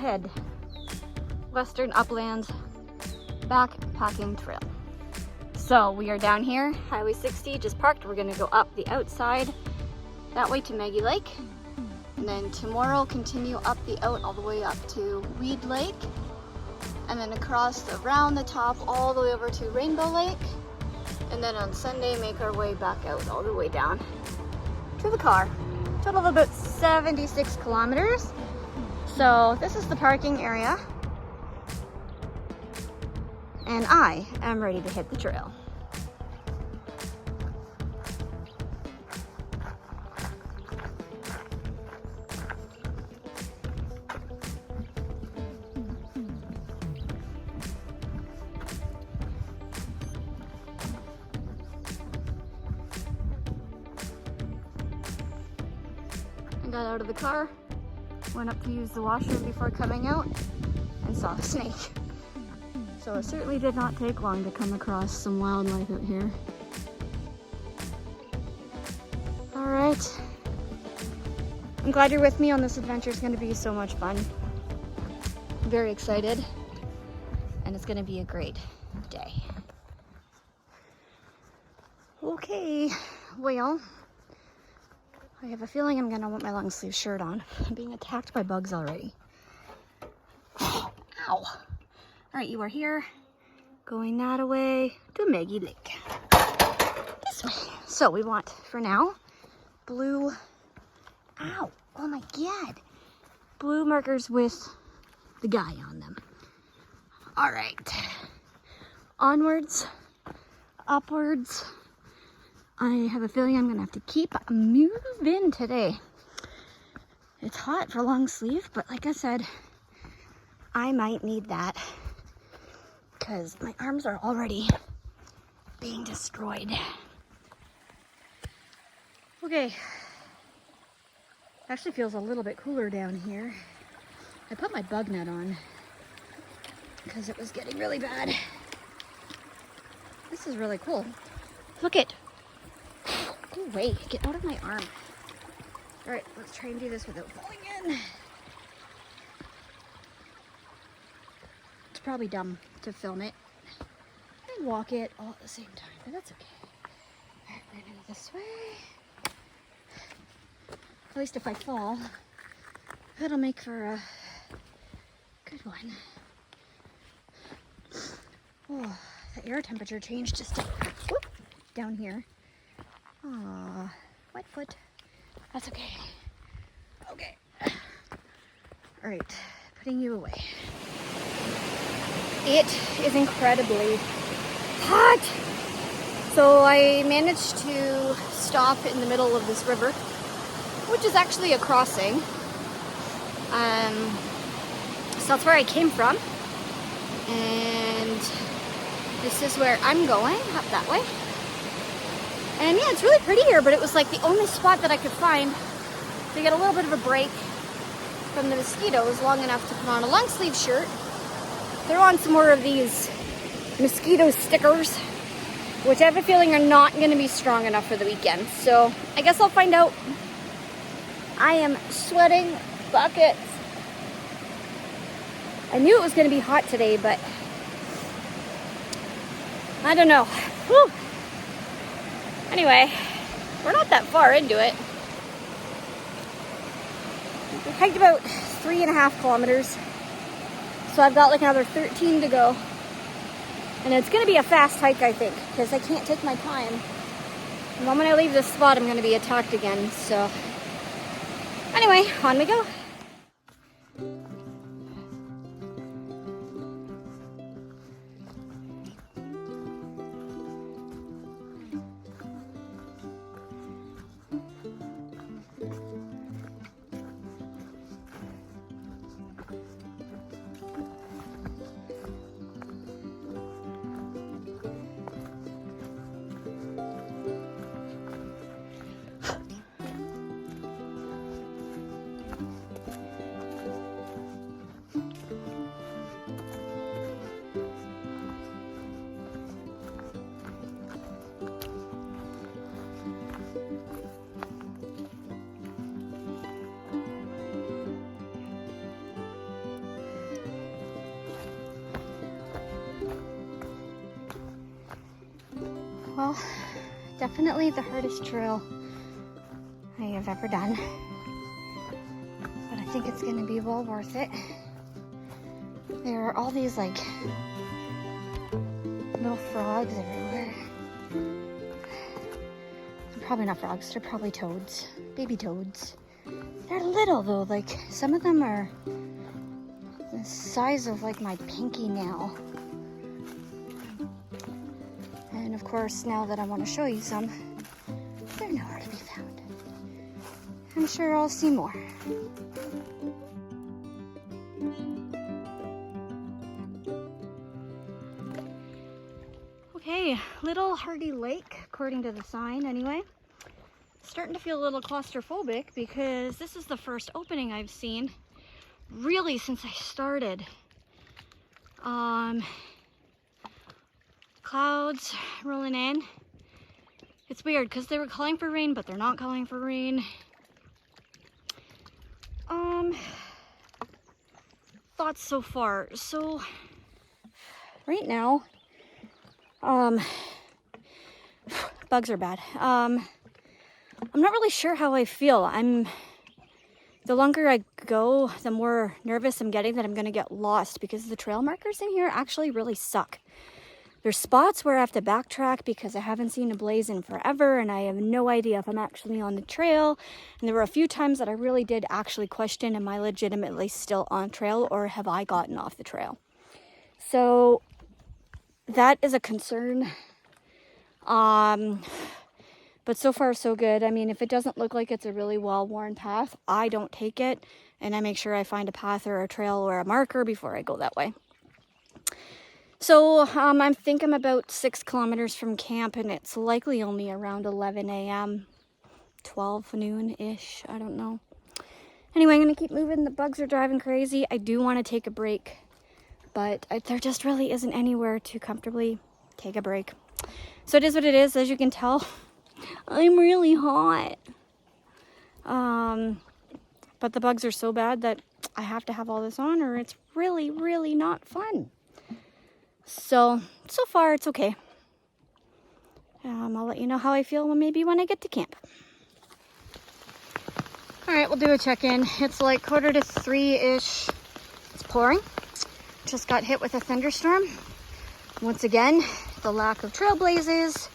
Trailhead Western Upland Backpacking Trail. So we are down here, Highway 60, just parked. We're gonna go up the outside that way to Maggie Lake. And then tomorrow continue up the out all the way up to Weed Lake. And then across around the top all the way over to Rainbow Lake. And then on Sunday make our way back out all the way down to the car. Total of about 76 kilometers. So this is the parking area. And I am ready to hit the trail. I got out of the car, went up to use the washroom before coming out, and saw a snake. So it certainly did not take long to come across some wildlife out here. All right. I'm glad you're with me on this adventure. It's going to be so much fun. I'm very excited, and it's going to be a great day. Okay, well, I have a feeling I'm going to want my long sleeve shirt on. I'm being attacked by bugs already. Ow. All right, you are here, going that way to Maggie Lake. This way. So we want, for now, blue, ow, oh my God. Blue markers with the guy on them. All right, onwards, upwards. I have a feeling I'm gonna have to keep moving today. It's hot for long sleeve, but like I said, I might need that because my arms are already being destroyed. Okay, actually feels a little bit cooler down here. I put my bug net on because it was getting really bad. This is really cool. Look it. Go away, get out of my arm. All right, let's try and do this without falling in. It's probably dumb to film it and walk it all at the same time, but that's okay. All right, we're gonna go this way. At least if I fall, it'll make for a good one. Oh, the air temperature changed just whoop, down here. Aw, wet foot. That's okay. Okay. All right, putting you away. It is incredibly hot. So I managed to stop in the middle of this river, which is actually a crossing. So that's where I came from. And this is where I'm going, up that way. And yeah, it's really pretty here, but it was like the only spot that I could find to get a little bit of a break from the mosquitoes long enough to put on a long sleeve shirt. They're on some more of these mosquito stickers, which I have a feeling are not going to be strong enough for the weekend. So I guess I'll find out. I am sweating buckets. I knew it was going to be hot today, but I don't know. Whew. Anyway, we're not that far into it. We hiked about 3.5 kilometers. So I've got like another 13 to go. And it's gonna be a fast hike, I think, because I can't take my time. The moment I leave this spot, I'm gonna be attacked again, so. Anyway, on we go. Well, definitely the hardest trail I have ever done. But I think it's gonna be well worth it. There are all these like little frogs everywhere. They're probably not frogs, they're probably toads, baby toads. They're little though, like some of them are the size of like my pinky nail. And of course, now that I want to show you some, they're nowhere to be found. I'm sure I'll see more. Okay, Little Hardy Lake, according to the sign anyway. Starting to feel a little claustrophobic because this is the first opening I've seen really since I started. Clouds rolling in. It's weird because they were calling for rain, but they're not calling for rain. Thoughts so far. So right now, bugs are bad. I'm not really sure how I feel. The longer I go, the more nervous I'm getting that I'm gonna get lost because the trail markers in here actually really suck. There's spots where I have to backtrack because I haven't seen a blaze in forever and I have no idea if I'm actually on the trail. And there were a few times that I really did actually question, am I legitimately still on trail or have I gotten off the trail? So that is a concern. But so far so good. I mean, if it doesn't look like it's a really well-worn path, I don't take it and I make sure I find a path or a trail or a marker before I go that way. So I think I'm about 6 kilometers from camp and it's likely only around 11 a.m., 12 noon-ish, I don't know. Anyway, I'm gonna keep moving. The bugs are driving crazy. I do want to take a break, but there just really isn't anywhere to comfortably take a break. So it is what it is. As you can tell, I'm really hot. But the bugs are so bad that I have to have all this on or it's really, really not fun. So far it's okay. I'll let you know how I feel when I get to camp. All right, we'll do a check-in. It's like 2:45-ish. It's pouring. Just got hit with a thunderstorm. Once again, the lack of trailblazes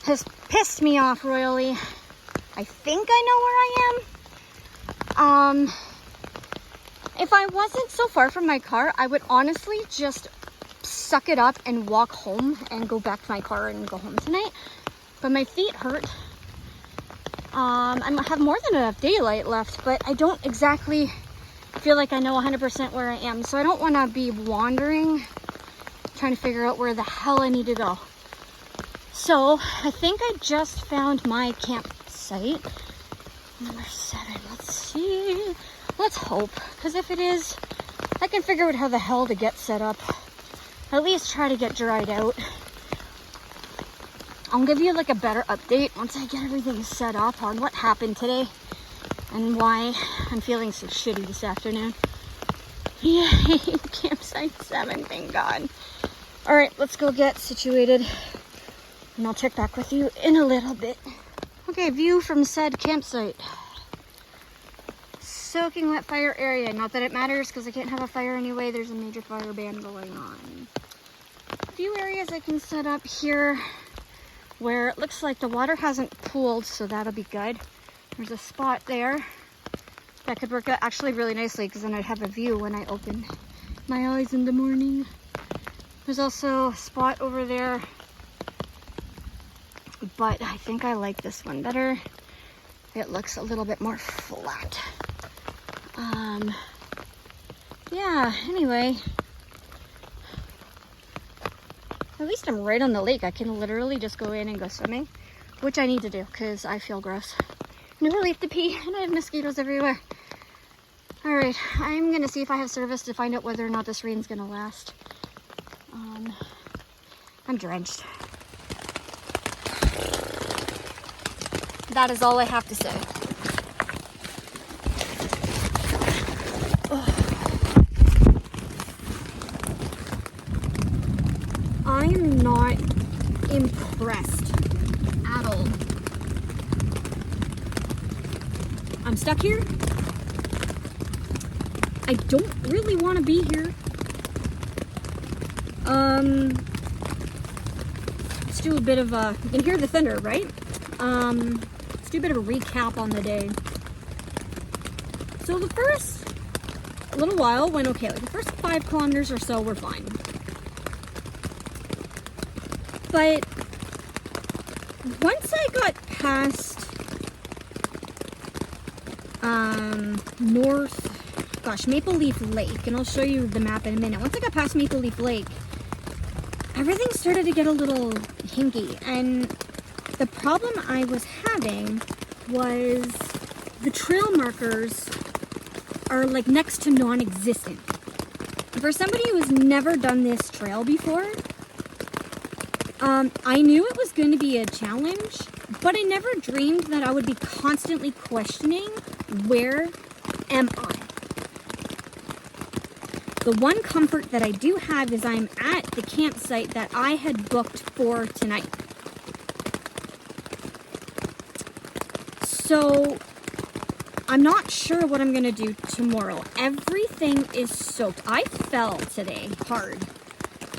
has pissed me off royally. I think I know where I am. If I wasn't so far from my car, I would honestly just suck it up and walk home and go back to my car and go home tonight. But my feet hurt. I have more than enough daylight left, but I don't exactly feel like I know 100% where I am. So I don't want to be wandering, trying to figure out where the hell I need to go. So I think I just found my campsite. Number 7, let's see. Let's hope, because if it is, I can figure out how the hell to get set up. At least try to get dried out. I'll give you like a better update once I get everything set up on what happened today and why I'm feeling so shitty this afternoon. Yay, campsite 7, thank God. All right, let's go get situated and I'll check back with you in a little bit. Okay, view from said campsite. Soaking wet fire area. Not that it matters because I can't have a fire anyway. There's a major fire ban going on. A few areas I can set up here where it looks like the water hasn't pooled, so that'll be good. There's a spot there that could work out actually really nicely because then I'd have a view when I open my eyes in the morning. There's also a spot over there, but I think I like this one better. It looks a little bit more flat. Yeah, anyway, at least I'm right on the lake. I can literally just go in and go swimming, which I need to do because I feel gross. And I really have to pee and I have mosquitoes everywhere. All right, I'm gonna see if I have service to find out whether or not this rain's gonna last. I'm drenched. That is all I have to say. I'm not impressed at all. I'm stuck here. I don't really want to be here. Let's do a bit of a, you can hear the thunder, right? Let's do a bit of a recap on the day. So the first little while went okay. Like the first 5 kilometers or so were fine. But once I got past Maple Leaf Lake, and I'll show you the map in a minute. Once I got past Maple Leaf Lake, everything started to get a little hinky, and the problem I was having was the trail markers are like next to non-existent. For somebody who has never done this trail before, I knew it was going to be a challenge, but I never dreamed that I would be constantly questioning, where am I? The one comfort that I do have is I'm at the campsite that I had booked for tonight. So I'm not sure what I'm going to do tomorrow. Everything is soaked. I fell today hard.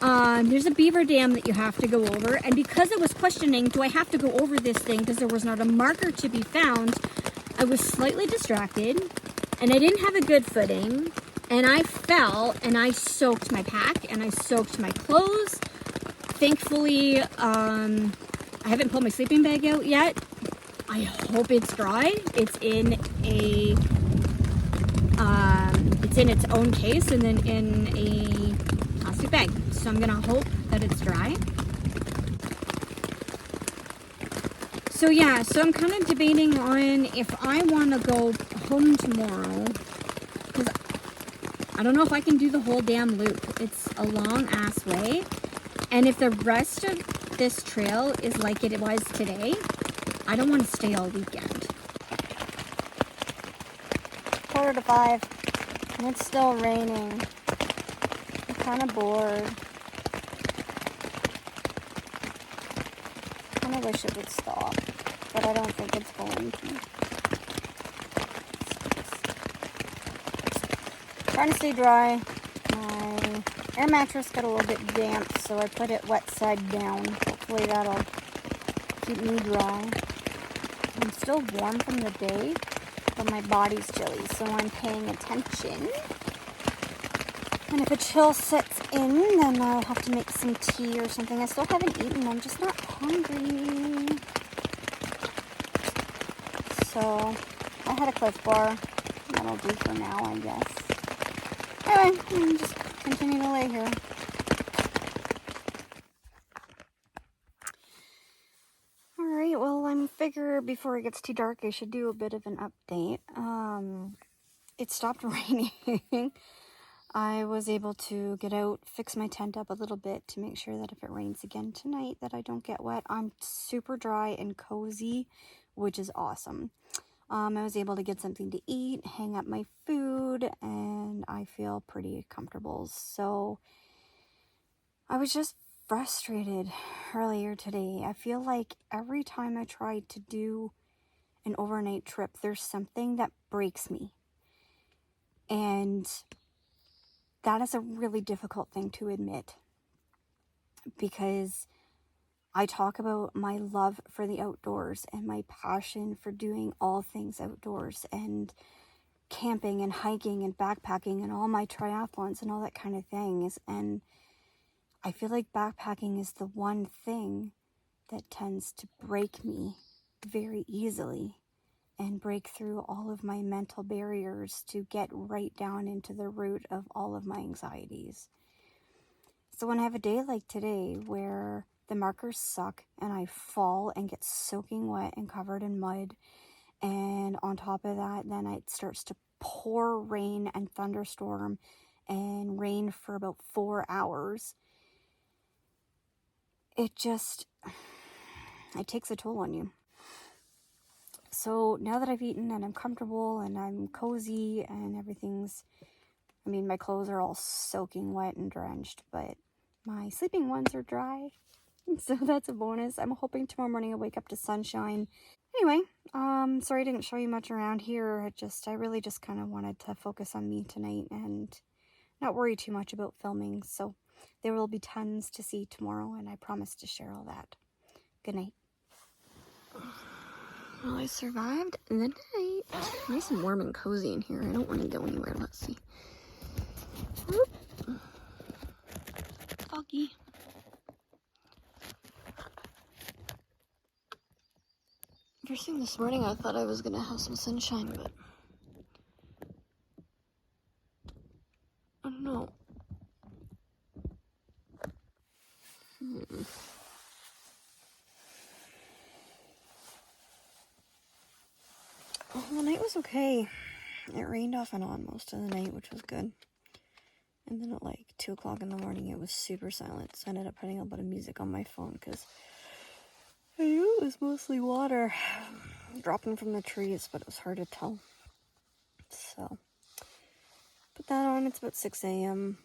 There's a beaver dam that you have to go over, and because I was questioning, do I have to go over this thing because there was not a marker to be found, I was slightly distracted, and I didn't have a good footing, and I fell, and I soaked my pack, and I soaked my clothes. Thankfully, I haven't pulled my sleeping bag out yet. I hope it's dry. It's in a, it's in its own case, and then in a plastic bag. So I'm gonna hope that it's dry. So yeah, so I'm kind of debating on if I want to go home tomorrow, because I don't know if I can do the whole damn loop. It's a long ass way, and if the rest of this trail is like it was today, I don't want to stay all weekend. 4:45, and it's still raining. I'm kind of bored. I wish it would stop, but I don't think it's going to. Trying to stay dry. My air mattress got a little bit damp, so I put it wet side down. Hopefully that'll keep me dry. I'm still warm from the day, but my body's chilly, so I'm paying attention. And if a chill sets in, then I'll have to make some tea or something. I still haven't eaten. I'm just not hungry. So I had a Cliff Bar. That'll do for now, I guess. Anyway, I'm just continue to lay here. Alright, well, I figure before it gets too dark, I should do a bit of an update. It stopped raining. I was able to get out, fix my tent up a little bit to make sure that if it rains again tonight that I don't get wet. I'm super dry and cozy, which is awesome. I was able to get something to eat, hang up my food, and I feel pretty comfortable. So I was just frustrated earlier today. I feel like every time I try to do an overnight trip, there's something that breaks me. And that is a really difficult thing to admit, because I talk about my love for the outdoors and my passion for doing all things outdoors and camping and hiking and backpacking and all my triathlons and all that kind of things. And I feel like backpacking is the one thing that tends to break me very easily and break through all of my mental barriers to get right down into the root of all of my anxieties. So when I have a day like today where the markers suck and I fall and get soaking wet and covered in mud, and on top of that, then it starts to pour rain and thunderstorm and rain for about 4 hours, it takes a toll on you. So now that I've eaten and I'm comfortable and I'm cozy and everything's, I mean, my clothes are all soaking wet and drenched, but my sleeping ones are dry. So that's a bonus. I'm hoping tomorrow morning I'll wake up to sunshine. Anyway, sorry I didn't show you much around here. I really just kind of wanted to focus on me tonight and not worry too much about filming. So there will be tons to see tomorrow, and I promise to share all that. Good night. Well, I survived the night. Nice and warm and cozy in here. I don't want to go anywhere. Let's see. Whoop. Foggy. First thing this morning, I thought I was going to have some sunshine, but I don't know. Well, the night was okay. It rained off and on most of the night, which was good. And then at like 2 o'clock in the morning, it was super silent. So I ended up putting a bit of music on my phone because I knew it was mostly water dropping from the trees, but it was hard to tell. So put that on. It's about 6 a.m.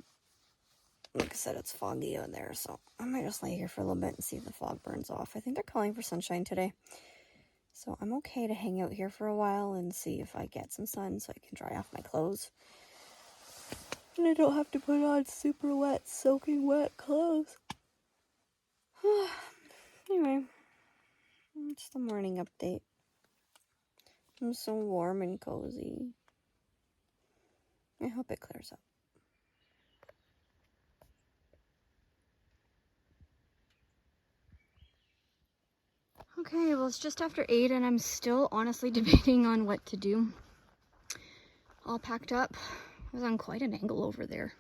Like I said, it's foggy out there, so I might just lay here for a little bit and see if the fog burns off. I think they're calling for sunshine today. So I'm okay to hang out here for a while and see if I get some sun so I can dry off my clothes. And I don't have to put on super wet, soaking wet clothes. Anyway, it's the morning update. I'm so warm and cozy. I hope it clears up. Okay, well, it's just after 8 and I'm still honestly debating on what to do. All packed up. I was on quite an angle over there.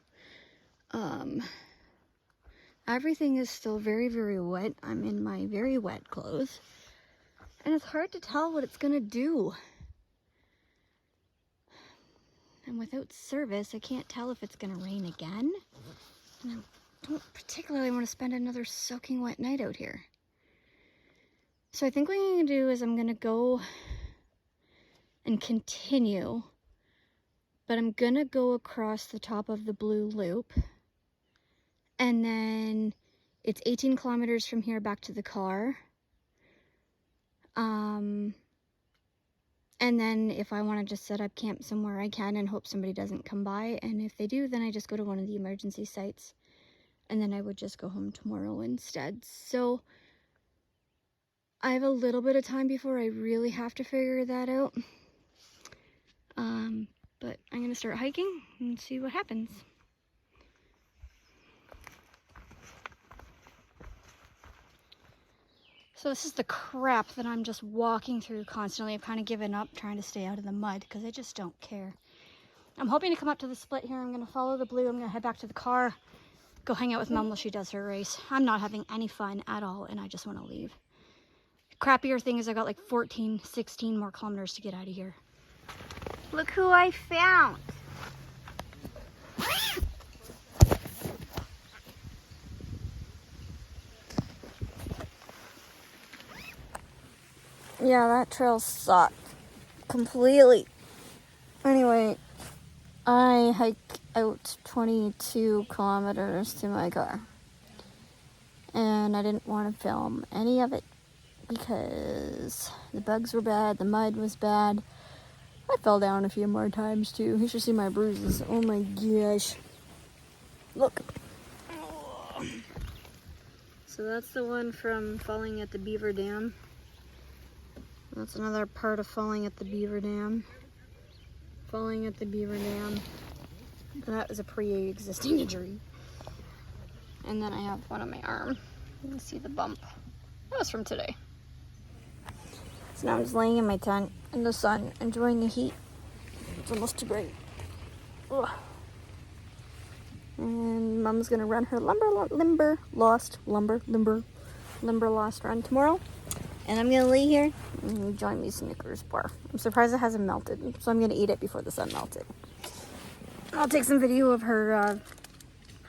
Everything is still very, very wet. I'm in my very wet clothes. And it's hard to tell what it's gonna do. And without service, I can't tell if it's gonna rain again. And I don't particularly want to spend another soaking wet night out here. So I think what I'm gonna do is I'm gonna go and continue, but I'm gonna go across the top of the blue loop, and then it's 18 kilometers from here back to the car. And then if I want to just set up camp somewhere, I can, and hope somebody doesn't come by. And if they do, then I just go to one of the emergency sites, and then I would just go home tomorrow instead. So I have a little bit of time before I really have to figure that out. But I'm going to start hiking and see what happens. So this is the crap that I'm just walking through constantly. I've kind of given up trying to stay out of the mud because I just don't care. I'm hoping to come up to the split here. I'm going to follow the blue. I'm going to head back to the car, go hang out with Mom while she does her race. I'm not having any fun at all, and I just want to leave. Crappier thing is I got like 14, 16 more kilometers to get out of here. Look who I found. Yeah, that trail sucked completely. Anyway, I hike out 22 kilometers to my car. And I didn't want to film any of it because the bugs were bad, the mud was bad. I fell down a few more times too. You should see my bruises. Oh my gosh. Look. So that's the one from falling at the beaver dam. That's another part of falling at the beaver dam. Falling at the beaver dam. That was a pre-existing injury. And then I have one on my arm. You can see the bump. That was from today. So now I'm just laying in my tent in the sun, enjoying the heat. It's almost too bright. Ugh. And Mom's gonna run her limber lost run tomorrow. And I'm gonna lay here and enjoy my Snickers bar. I'm surprised it hasn't melted, so I'm gonna eat it before the sun melted. I'll take some video of her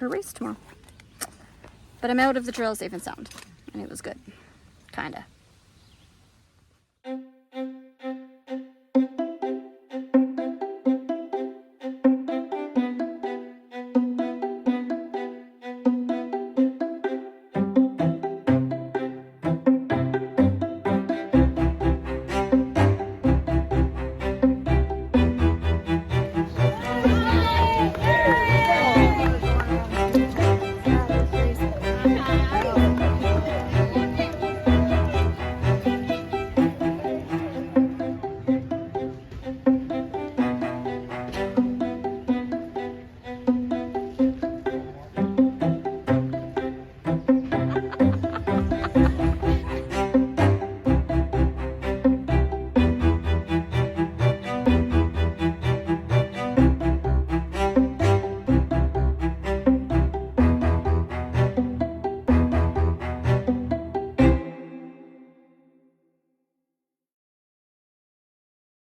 race tomorrow. But I'm out of the trail safe and sound, and it was good, kinda.